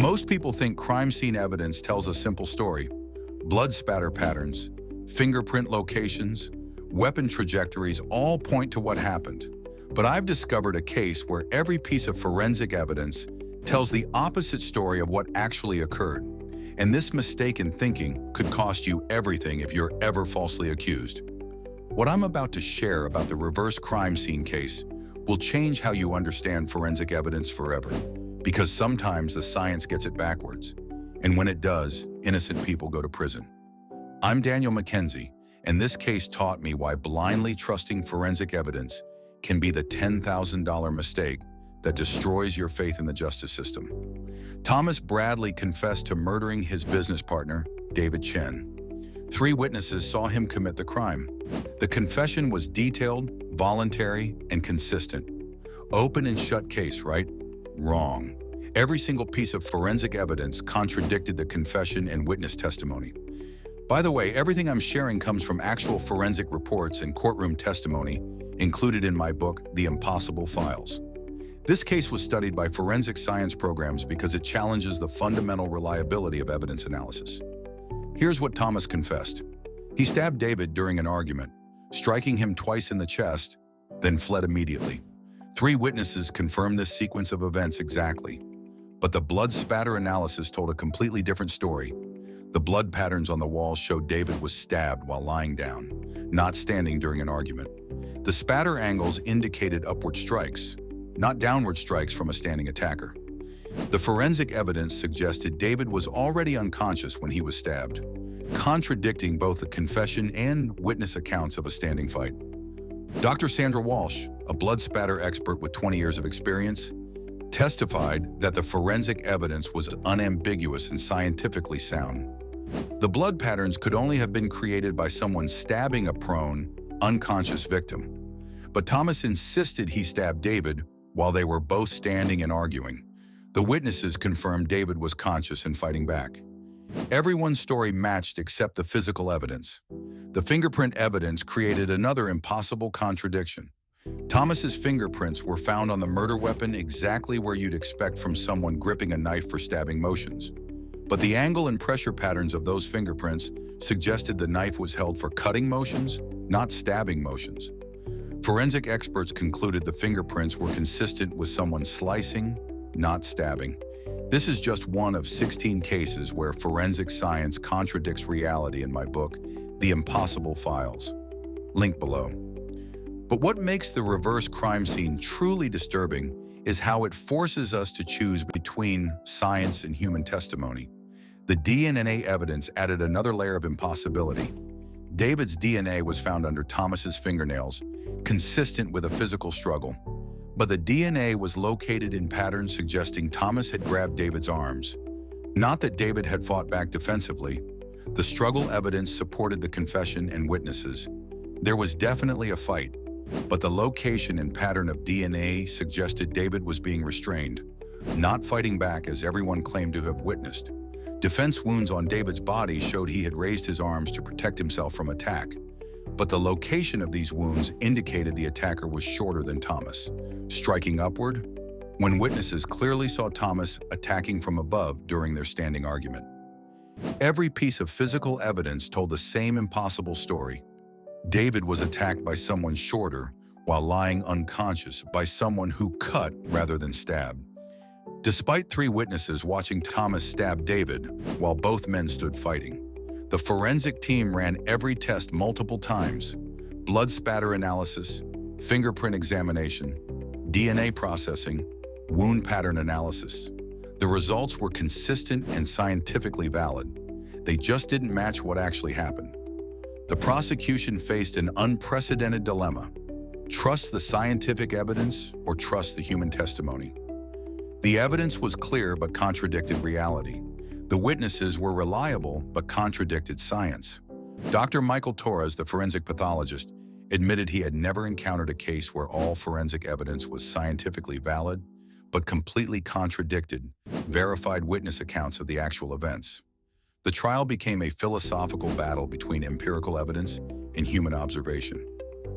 Most people think crime scene evidence tells a simple story. Blood spatter patterns, fingerprint locations, weapon trajectories all point to what happened. But I've discovered a case where every piece of forensic evidence tells the opposite story of what actually occurred. And this mistaken thinking could cost you everything if you're ever falsely accused. What I'm about to share about the reverse crime scene case will change how you understand forensic evidence forever. Because sometimes the science gets it backwards. And when it does, innocent people go to prison. I'm Daniel Mackenzie, and this case taught me why blindly trusting forensic evidence can be the $10,000 mistake that destroys your faith in the justice system. Thomas Bradley confessed to murdering his business partner, David Chen. 3 witnesses saw him commit the crime. The confession was detailed, voluntary, and consistent. Open and shut case, right? Wrong. Every single piece of forensic evidence contradicted the confession and witness testimony. By the way, everything I'm sharing comes from actual forensic reports and courtroom testimony included in my book, The Impossible Files. This case was studied by forensic science programs because it challenges the fundamental reliability of evidence analysis. Here's what Thomas confessed. He stabbed David during an argument, striking him twice in the chest, then fled immediately. 3 witnesses confirmed this sequence of events exactly, but the blood spatter analysis told a completely different story. The blood patterns on the walls showed David was stabbed while lying down, not standing during an argument. The spatter angles indicated upward strikes, not downward strikes from a standing attacker. The forensic evidence suggested David was already unconscious when he was stabbed, contradicting both the confession and witness accounts of a standing fight. Dr. Sandra Walsh, a blood spatter expert with 20 years of experience, testified that the forensic evidence was unambiguous and scientifically sound. The blood patterns could only have been created by someone stabbing a prone, unconscious victim. But Thomas insisted he stabbed David while they were both standing and arguing. The witnesses confirmed David was conscious and fighting back. Everyone's story matched except the physical evidence. The fingerprint evidence created another impossible contradiction. Thomas's fingerprints were found on the murder weapon exactly where you'd expect from someone gripping a knife for stabbing motions. But the angle and pressure patterns of those fingerprints suggested the knife was held for cutting motions, not stabbing motions. Forensic experts concluded the fingerprints were consistent with someone slicing, not stabbing. This is just one of 16 cases where forensic science contradicts reality in my book, The Impossible Files. Link below. But what makes the reverse crime scene truly disturbing is how it forces us to choose between science and human testimony. The DNA evidence added another layer of impossibility. David's DNA was found under Thomas's fingernails, consistent with a physical struggle. But the DNA was located in patterns suggesting Thomas had grabbed David's arms. Not that David had fought back defensively. The struggle evidence supported the confession and witnesses. There was definitely a fight, but the location and pattern of DNA suggested David was being restrained, not fighting back as everyone claimed to have witnessed. Defense wounds on David's body showed he had raised his arms to protect himself from attack. But the location of these wounds indicated the attacker was shorter than Thomas, striking upward, when witnesses clearly saw Thomas attacking from above during their standing argument. Every piece of physical evidence told the same impossible story. David was attacked by someone shorter while lying unconscious by someone who cut rather than stabbed. Despite 3 witnesses watching Thomas stab David while both men stood fighting, the forensic team ran every test multiple times: blood spatter analysis, fingerprint examination, DNA processing, wound pattern analysis. The results were consistent and scientifically valid. They just didn't match what actually happened. The prosecution faced an unprecedented dilemma: trust the scientific evidence or trust the human testimony. The evidence was clear but contradicted reality. The witnesses were reliable but contradicted science. Dr. Michael Torres, the forensic pathologist, admitted he had never encountered a case where all forensic evidence was scientifically valid but completely contradicted verified witness accounts of the actual events. The trial became a philosophical battle between empirical evidence and human observation.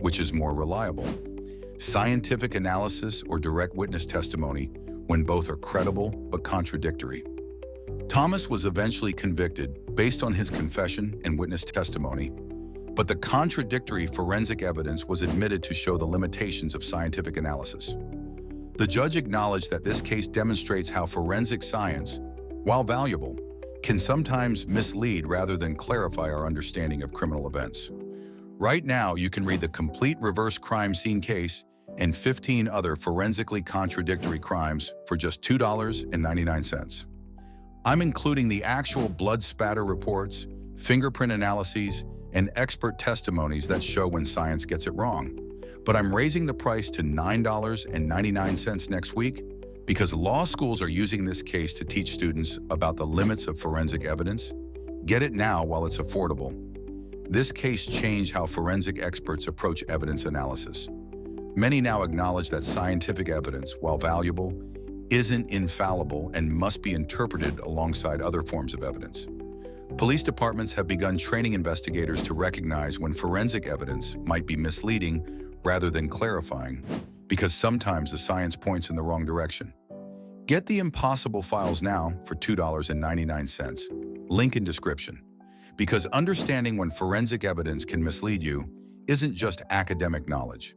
Which is more reliable? Scientific analysis or direct witness testimony when both are credible but contradictory? Thomas was eventually convicted based on his confession and witness testimony, but the contradictory forensic evidence was admitted to show the limitations of scientific analysis. The judge acknowledged that this case demonstrates how forensic science, while valuable, can sometimes mislead rather than clarify our understanding of criminal events. Right now, you can read the complete reverse crime scene case and 15 other forensically contradictory crimes for just $2.99. I'm including the actual blood spatter reports, fingerprint analyses, and expert testimonies that show when science gets it wrong. But I'm raising the price to $9.99 next week because law schools are using this case to teach students about the limits of forensic evidence. Get it now while it's affordable. This case changed how forensic experts approach evidence analysis. Many now acknowledge that scientific evidence, while valuable, isn't infallible and must be interpreted alongside other forms of evidence. Police departments have begun training investigators to recognize when forensic evidence might be misleading rather than clarifying, because sometimes the science points in the wrong direction. Get the Impossible Files now for $2.99. Link in description. Because understanding when forensic evidence can mislead you isn't just academic knowledge.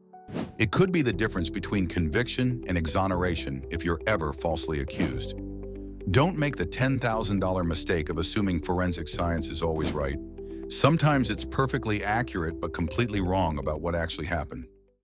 It could be the difference between conviction and exoneration if you're ever falsely accused. Don't make the $10,000 mistake of assuming forensic science is always right. Sometimes it's perfectly accurate but completely wrong about what actually happened.